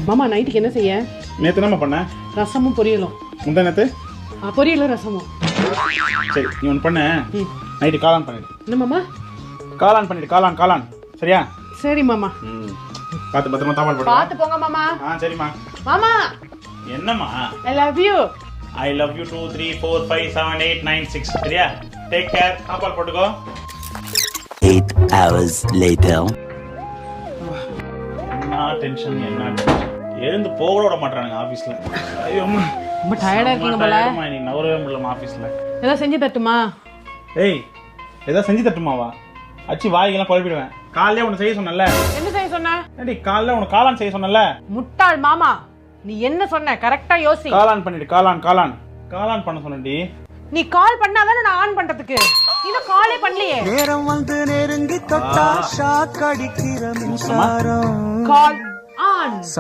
மாமா நைட்டுக்கு என்ன செய்ய? நேற்று என்னம்மா பண்ண? ரசமும் பொரியலும். முந்தா நேற்று பொரியலும் ரசமும். சரி நீ ஒன்று பண்ண, நைட்டு காளான் பண்ணிடு. என்ன மாமா? காளான் பண்ணிடு, காளான் சரியா? சரி மாமா. பார்த்து பத்திரமா தாப்பால் போடு. பார்த்து போங்க மாமா. சரிம்மா. மாமா என்னம்மா? I love you. I love you 2 3 4 5 7 8 9 6 சரியா? Take care. தாப்பால் போட்டுக்கோ. 8 hours later. என்ன டென்ஷன் எழுந்து போக விட மாட்டானுங்க ஆபீஸ்ல. ஐயோ ரொம்ப டயர்டா இருக்கீங்க போல. நீ நவரவே முடியல ஆபீஸ்ல. ஏதாவது செஞ்சு தட்டுமா? ஏய் ஏதாவது செஞ்சு தட்டுமாவா? அச்சி வாய்க்கெல்லாம் குழப்பிடுவேன். காலையிலே உனக்கு செய்ய சொன்னல. என்ன செய்ய சொன்ன? ஏடி காலையில உனக்கு காளான் செய்ய சொன்னல. முட்டாள் மாமா, நீ என்ன சொன்ன? கரெக்டா யோசி. காளான் பண்ணிடு, காளான் பண்ண சொன்னடி. நீ கால் பண்ணாதானே நான் ஆன் பண்றதுக்கு. நீ காலே பண்ணலையே. நேரம் வந்து நெருங்கி தொட்டா ஷாக் அடிக்கிற மின்சாரம். Call on.